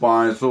500,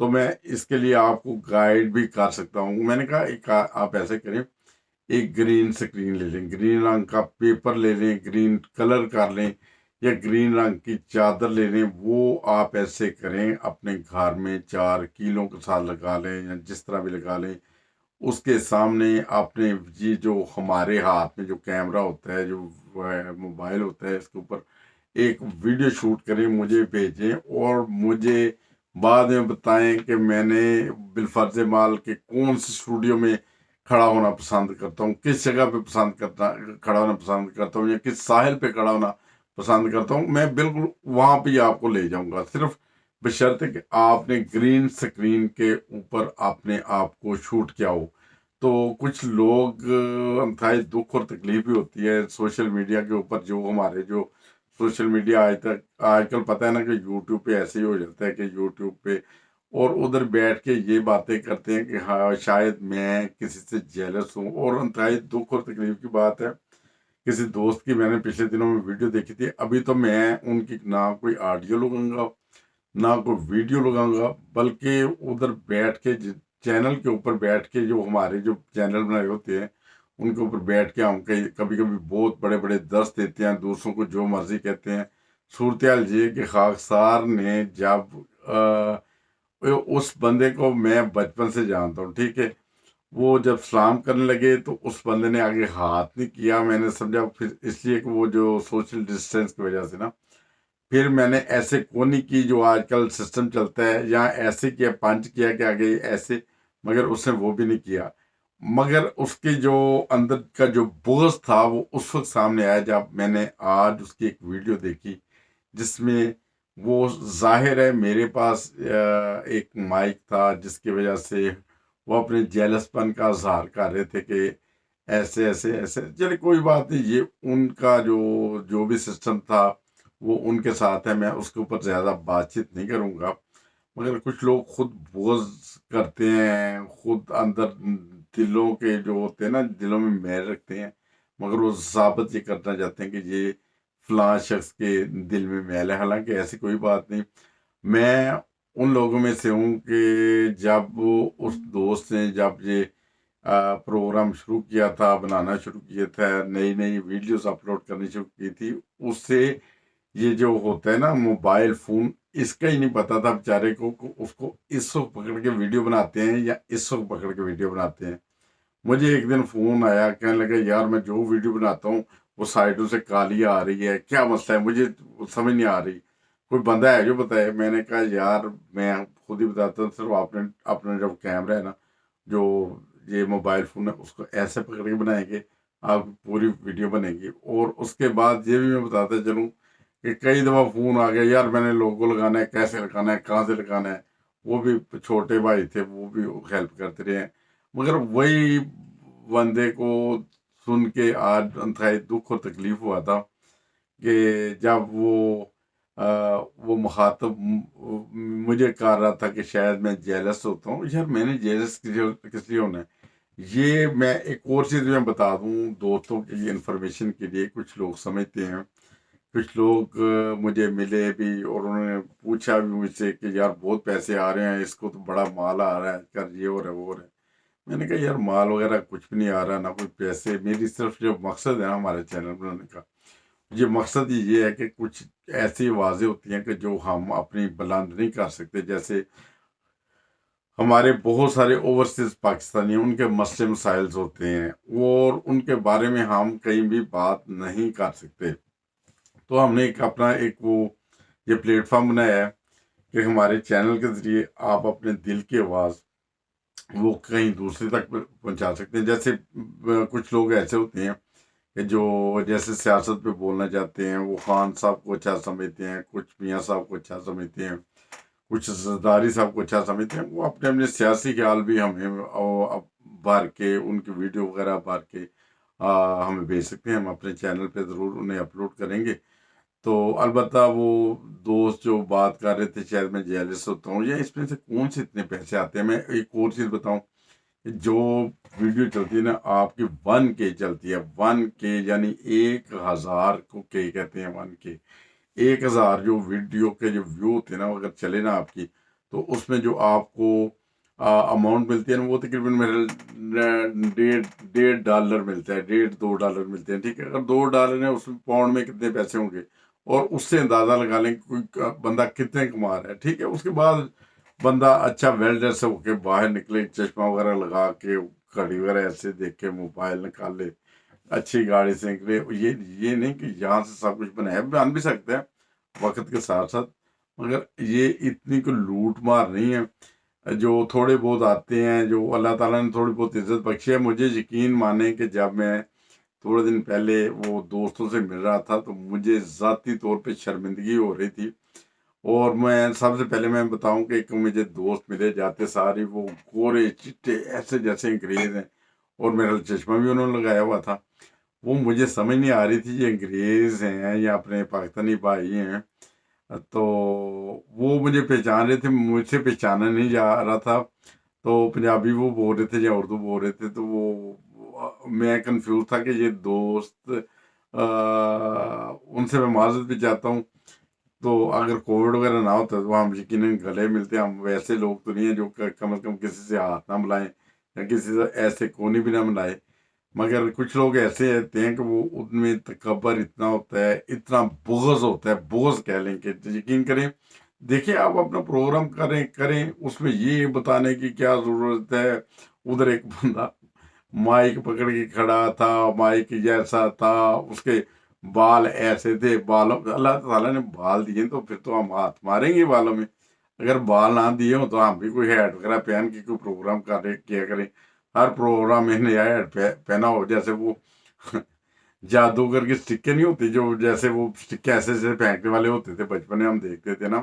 تو میں اس کے لیے آپ کو گائیڈ بھی کر سکتا ہوں۔ میں نے کہا ایک آپ ایسے کریں، ایک گرین سکرین لے لیں، گرین رنگ کا پیپر لے لیں، گرین کلر کر لیں، یا گرین رنگ کی چادر لے لیں۔ وہ آپ ایسے کریں، اپنے گھر میں 4 کیلوں کے ساتھ لگا لیں یا جس طرح بھی لگا لیں۔ اس کے سامنے اپنے یہ جو ہمارے ہاتھ میں جو کیمرہ ہوتا ہے، جو موبائل ہوتا ہے، اس کے اوپر ایک ویڈیو شوٹ کریں، مجھے بھیجیں اور مجھے بعد میں بتائیں کہ میں نے بالفرض مال کے کون سے اسٹوڈیو میں کھڑا ہونا پسند کرتا ہوں، کس جگہ پہ کھڑا ہونا پسند کرتا ہوں، یا کس ساحل پہ کھڑا ہونا پسند کرتا ہوں۔ میں بالکل وہاں پہ ہی آپ کو لے جاؤں گا، صرف بشرطے کہ آپ نے گرین سکرین کے اوپر اپنے آپ کو شوٹ کیا ہو۔ تو کچھ لوگ انتہائی دکھ اور تکلیف بھی ہوتی ہے سوشل میڈیا کے اوپر، جو ہمارے جو سوشل میڈیا آج کل پتہ ہے نا کہ یوٹیوب پہ ایسے ہی ہو جاتا ہے کہ یوٹیوب پہ اور ادھر بیٹھ کے یہ باتیں کرتے ہیں کہ ہاں شاید میں کسی سے جیلس ہوں، اور انتہائی دکھ اور تکلیف کی بات ہے۔ کسی دوست کی میں نے پچھلے دنوں میں ویڈیو دیکھی تھی، ابھی تو میں ان کی نہ کوئی آڈیو لگاؤں گا نہ کوئی ویڈیو لگاؤں گا، بلکہ ادھر بیٹھ کے چینل کے اوپر بیٹھ کے، جو ہمارے جو چینل بنائے ہوتے ہیں ان کے اوپر بیٹھ کے ہم کبھی کبھی بہت بڑے بڑے درس دیتے ہیں، دوسروں کو جو مرضی کہتے ہیں۔ صورتحال یہ کہ خاکسار نے جب اس بندے کو میں بچپن سے جانتا ہوں، ٹھیک ہے، وہ جب سلام کرنے لگے تو اس بندے نے آگے ہاتھ نہیں کیا۔ میں نے سمجھا پھر اس لیے کہ وہ جو سوشل ڈسٹینس کی وجہ سے نا، پھر میں نے ایسے کونی کی جو آج کل سسٹم چلتا ہے، یا ایسے کیا پنچ کیا کہ آگے ایسے، مگر اس نے وہ بھی نہیں کیا۔ مگر اس کے جو اندر کا جو بغض تھا وہ اس وقت سامنے آیا جب میں نے آج اس کی ایک ویڈیو دیکھی، جس میں وہ ظاہر ہے میرے پاس ایک مائک تھا جس کی وجہ سے وہ اپنے جیلس پن کا اظہار کر رہے تھے کہ ایسے ایسے ایسے۔ چلے کوئی بات نہیں، یہ ان کا جو بھی سسٹم تھا وہ ان کے ساتھ ہے، میں اس کے اوپر زیادہ بات چیت نہیں کروں گا۔ مگر کچھ لوگ خود بغض کرتے ہیں، خود اندر دلوں کے جو ہوتے ہیں نا، دلوں میں میل رکھتے ہیں، مگر وہ ثابت یہ کرنا چاہتے ہیں کہ یہ فلاں شخص کے دل میں میل ہے، حالانکہ ایسی کوئی بات نہیں۔ میں ان لوگوں میں سے ہوں کہ جب اس دوست نے جب یہ پروگرام شروع کیا تھا، بنانا شروع کیا تھا، نئی نئی ویڈیوز اپلوڈ کرنی شروع کی تھی، اس سے یہ جو ہوتا ہے نا موبائل فون، اس کا ہی نہیں پتا تھا بیچارے کو کہ اس کو اس وقت پکڑ کے ویڈیو بناتے ہیں یا اس وقت پکڑ کے ویڈیو بناتے ہیں۔ مجھے ایک دن فون آیا، کہنے لگا یار میں جو ویڈیو بناتا ہوں وہ سائڈوں سے کالی آ رہی ہے، کیا مسئلہ ہے، مجھے سمجھ نہیں آ رہی، کوئی بندہ ہے جو بتائے۔ میں نے کہا یار میں خود ہی بتاتا ہوں، صرف آپ نے اپنا جو کیمرہ ہے نا، جو یہ موبائل فون ہے، اس کو ایسے پکڑ کے بنائیں گے آپ کی پوری ویڈیو بنے گی۔ اور اس کے بعد یہ بھی میں بتاتا چلوں کہ کئی دفعہ فون آ گیا، یار میں نے لوگو لگانا ہے، کیسے لگانا ہے، کہاں سے لگانا ہے۔ وہ بھی چھوٹے بھائی تھے، وہ بھی ہیلپ کرتے رہے ہیں، مگر وہی بندے کو سن کے آج انتہائی دکھ اور تکلیف ہوا تھا کہ جب وہ مخاطب مجھے کہہ رہا تھا کہ شاید میں جیلس ہوتا ہوں۔ یار میں نے جیلس کس لیے ہونا ہے؟ یہ میں ایک اور چیز میں بتا دوں دوستوں کے لیے، انفارمیشن کے لیے، کچھ لوگ سمجھتے ہیں، کچھ لوگ مجھے ملے بھی اور انہوں نے پوچھا بھی مجھ سے کہ یار بہت پیسے آ رہے ہیں، اس کو تو بڑا مال آ رہا ہے، کر یہ ہو رہا ہے وہ ہو رہا ہے۔ میں نے کہا یار مال وغیرہ کچھ بھی نہیں آ رہا، نہ کوئی پیسے۔ میری صرف جو مقصد ہے نا ہمارے چینل بنانے کا، یہ مقصد یہ ہے کہ کچھ ایسی آوازیں ہوتی ہیں کہ جو ہم اپنی بلند نہیں کر سکتے، جیسے ہمارے بہت سارے اوورسیز پاکستانی ہیں، ان کے مسئلے مسائل ہوتے ہیں اور ان کے بارے میں ہم کہیں بھی بات نہیں کر سکتے۔ تو ہم نے اپنا وہ یہ پلیٹ فارم بنایا ہے کہ ہمارے چینل کے ذریعے آپ اپنے دل کی آواز وہ کہیں دوسرے تک پہنچا سکتے ہیں۔ جیسے کچھ لوگ ایسے ہوتے ہیں کہ جو جیسے سیاست پہ بولنا چاہتے ہیں، وہ خان صاحب کو اچھا سمجھتے ہیں، کچھ میاں صاحب کو اچھا سمجھتے ہیں، کچھ زرداری صاحب کو اچھا سمجھتے ہیں۔ وہ اپنے سیاسی خیال بھی ہمیں بھر کے، ان کی ویڈیو وغیرہ بھر کے ہمیں بھیج سکتے ہیں، ہم اپنے چینل پہ ضرور انہیں اپلوڈ کریں گے۔ تو البتہ وہ دوست جو بات کر رہے تھے شاید میں جیلس ہوتا ہوں، یا اس میں سے کون سے اتنے پیسے آتے ہیں۔ میں ایک اور چیز بتاؤں کہ جو ویڈیو چلتی ہے نا آپ کی 1K چلتی ہے، 1K یعنی 1000 کو کہتے ہیں 1K۔ 1000 جو ویڈیو کے جو ویو ہوتے ہیں نا، اگر چلے نا آپ کی تو اس میں جو آپ کو اماؤنٹ ملتی ہے نا وہ تقریباً میرے $1.5 ملتا ہے، $1.5 $2 ملتے ہیں، ٹھیک ہے۔ اگر $2 ہے اس میں پاؤنڈ میں کتنے پیسے ہوں گے، اور اس سے اندازہ لگا لیں کہ کوئی بندہ کتنے کما رہا ہے، ٹھیک ہے۔ اس کے بعد بندہ اچھا ویل ڈریس ہو کے باہر نکلے، چشمہ وغیرہ لگا کے، گھڑی وغیرہ ایسے دیکھ کے، موبائل نکال لے، اچھی گاڑی سے نکلے۔ یہ نہیں کہ یہاں سے سب کچھ بن بھی سکتے ہیں وقت کے ساتھ ساتھ، مگر یہ اتنی کوئی لوٹ مار نہیں ہے۔ جو تھوڑے بہت آتے ہیں، جو اللہ تعالیٰ نے تھوڑی بہت عزت بخشی ہے، مجھے یقین مانے کہ جب میں تھوڑے دن پہلے وہ دوستوں سے مل رہا تھا تو مجھے ذاتی طور پہ شرمندگی ہو رہی تھی۔ اور میں سب سے پہلے میں بتاؤں کہ ایک مجھے دوست ملے جاتے سارے، وہ گورے چٹے ایسے جیسے انگریز ہیں، اور میرا چشمہ بھی انہوں نے لگایا ہوا تھا۔ وہ مجھے سمجھ نہیں آ رہی تھی یہ انگریز ہیں یا اپنے پاکستانی بھائی ہیں۔ تو وہ مجھے پہچان رہے تھے، مجھ سے پہچانا نہیں جا رہا تھا، تو پنجابی وہ بول رہے تھے یا اردو بول رہے تھے، تو میں کنفیوز تھا کہ یہ دوست ان سے میں معذرت بھی چاہتا ہوں۔ تو اگر کووڈ وغیرہ نہ ہوتا تو ہم یقیناً گلے ملتے، ہم ویسے لوگ تو نہیں ہیں جو کم از کم کسی سے ہاتھ نہ ملائیں یا کسی سے ایسے کونی بھی نہ ملائے، مگر کچھ لوگ ایسے ہوتے ہیں کہ وہ ان میں تکبر اتنا ہوتا ہے، اتنا بغض ہوتا ہے، بغض کہہ لیں کہ یقین کریں۔ دیکھیں آپ اپنا پروگرام کریں اس میں یہ بتانے کی کیا ضرورت ہے۔ ادھر ایک بندہ مائک پکڑ کے کھڑا تھا، مائک جیسا تھا، اس کے بال ایسے تھے، بالوں اللہ تعالیٰ نے بال دیے تو پھر تو ہم ہاتھ ماریں گے بالوں میں۔ اگر بال نہ دیے ہوں تو ہم بھی کوئی ہیڈ وغیرہ پہن کے کوئی پروگرام کیا کریں۔ ہر پروگرام میں نیا ہیڈ پہنا ہو، جیسے وہ جادوگر کی سٹکیں نہیں ہوتی، جو جیسے وہ سٹکیں ایسے ایسے پھینکنے والے ہوتے تھے، بچپن میں ہم دیکھتے تھے نا،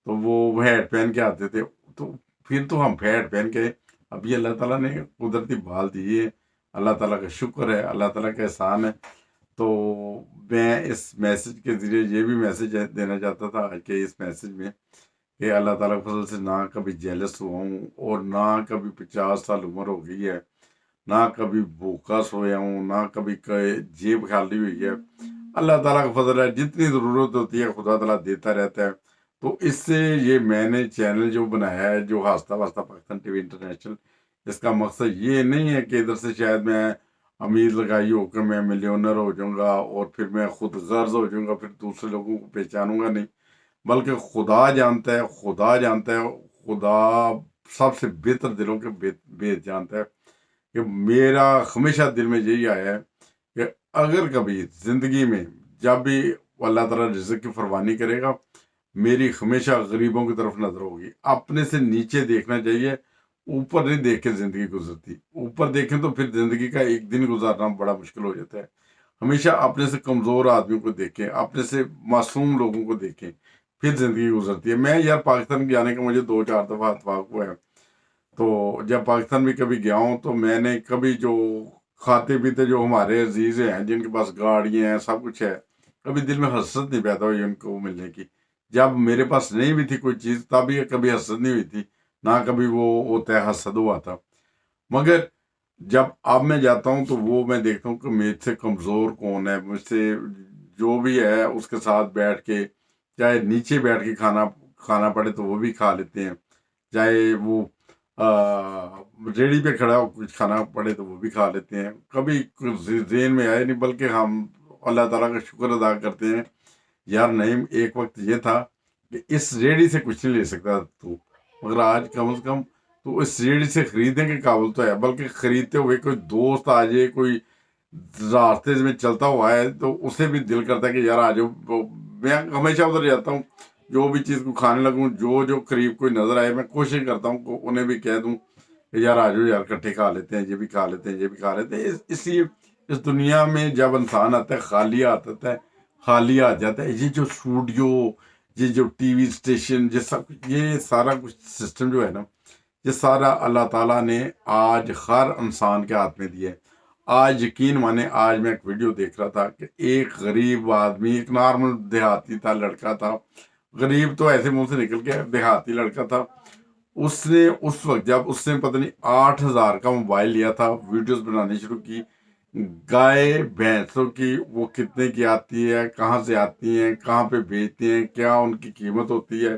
تو وہ ہیڈ پہن کے آتے تھے۔ تو پھر تو ہم ہیڈ پہن کے، ابھی اللہ تعالیٰ نے قدرتی بال دیے، اللہ تعالیٰ کا شکر ہے، اللہ تعالیٰ کا احسان ہے۔ تو میں اس میسج کے ذریعے یہ بھی میسج دینا چاہتا تھا آج کے اس میسج میں، کہ اللہ تعالیٰ کے فضل سے نہ کبھی جیلس ہوا ہوں، اور نہ کبھی 50 سال عمر ہو گئی ہے، نہ کبھی بھوکا سویا ہوں، نہ کبھی جیب خالی ہوئی ہے۔ اللہ تعالیٰ کا فضل ہے، جتنی ضرورت ہوتی ہے خدا تعالیٰ دیتا رہتا ہے۔ تو اس سے یہ میں نے چینل جو بنایا ہے، جو ہاستہ واسطہ پاکستان ٹی وی انٹرنیشنل، اس کا مقصد یہ نہیں ہے کہ ادھر سے شاید میں امید لگائی ہو کہ میں ملینر ہو جاؤں گا اور پھر میں خود غرض ہو جاؤں گا، پھر دوسرے لوگوں کو پہچانوں گا، نہیں، بلکہ خدا جانتا ہے، خدا جانتا ہے، خدا سب سے بہتر دلوں کے بھید جانتا ہے، کہ میرا ہمیشہ دل میں یہی آیا ہے کہ اگر کبھی زندگی میں جب بھی اللہ تعالیٰ رزق کی فراوانی کرے گا، میری ہمیشہ غریبوں کی طرف نظر ہوگی۔ اپنے سے نیچے دیکھنا چاہیے، اوپر نہیں دیکھ کے زندگی گزرتی۔ اوپر دیکھیں تو پھر زندگی کا ایک دن گزارنا بڑا مشکل ہو جاتا ہے۔ ہمیشہ اپنے سے کمزور آدمیوں کو دیکھیں، اپنے سے معصوم لوگوں کو دیکھیں، پھر زندگی گزرتی ہے۔ میں یار پاکستان جانے کا مجھے 2 4 دفعہ اتفاق ہوا ہے، تو جب پاکستان میں کبھی گیا ہوں تو میں نے کبھی جو کھاتے پیتے جو ہمارے عزیز ہیں جن کے پاس گاڑیاں ہیں، سب کچھ ہے، کبھی دل میں حسرت نہیں پیدا ہوئی ان کو ملنے کی۔ جب میرے پاس نہیں بھی تھی کوئی چیز تب بھی کبھی حسرت نہیں ہوئی تھی، نہ کبھی وہ ہوتا ہے حسد ہوا تھا۔ مگر جب اب میں جاتا ہوں تو وہ میں دیکھتا ہوں کہ میرے سے کمزور کون ہے، مجھ سے جو بھی ہے اس کے ساتھ بیٹھ کے، چاہے نیچے بیٹھ کے کھانا پڑے تو وہ بھی کھا لیتے ہیں، چاہے وہ ریڑھی پہ کھڑا ہو کچھ کھانا پڑے تو وہ بھی کھا لیتے ہیں۔ کبھی ذہن میں آئے نہیں، بلکہ ہم اللہ تعالیٰ کا شکر ادا کرتے ہیں، یار نعیم ایک وقت یہ تھا کہ اس ریڑھی سے کچھ نہیں لے سکتا تو، مگر آج کم از کم تو اس ریڑھی سے خریدنے کے قابل تو ہے، بلکہ خریدتے ہوئے کوئی دوست آ جائے، کوئی راستے میں چلتا ہوا ہے تو اسے بھی دل کرتا ہے کہ یار آ جاؤ۔ میں ہمیشہ ادھر جاتا ہوں، جو بھی چیز کو کھانے لگوں، جو قریب کوئی نظر آئے، میں کوشش کرتا ہوں کہ انہیں بھی کہہ دوں کہ یار آ جاؤ، یار کٹھے کھا لیتے ہیں، یہ بھی کھا لیتے ہیں، یہ بھی کھا لیتے ہیں۔ اس لیے اس دنیا میں جب انسان آتا ہے خالی ہاتھ آتا ہے، خالی آ جاتا ہے۔ یہ جو اسٹوڈیو، یہ جو ٹی وی اسٹیشن، یہ سارا کچھ سسٹم جو ہے نا، یہ سارا اللہ تعالیٰ نے آج ہر انسان کے ہاتھ میں دیا ہے۔ آج یقین مانے، آج میں ایک ویڈیو دیکھ رہا تھا کہ ایک غریب آدمی، ایک نارمل دیہاتی تھا، لڑکا تھا، غریب تو ایسے منہ سے نکل کے دیہاتی لڑکا تھا، اس نے اس وقت جب اس نے پتہ نہیں 8,000 کا موبائل لیا تھا، ویڈیوز بنانی شروع کی، گائے بھینسوں کی، وہ کتنے کی آتی ہے، کہاں سے آتی ہیں، کہاں پہ بیچتے ہیں، کیا ان کی قیمت ہوتی ہے،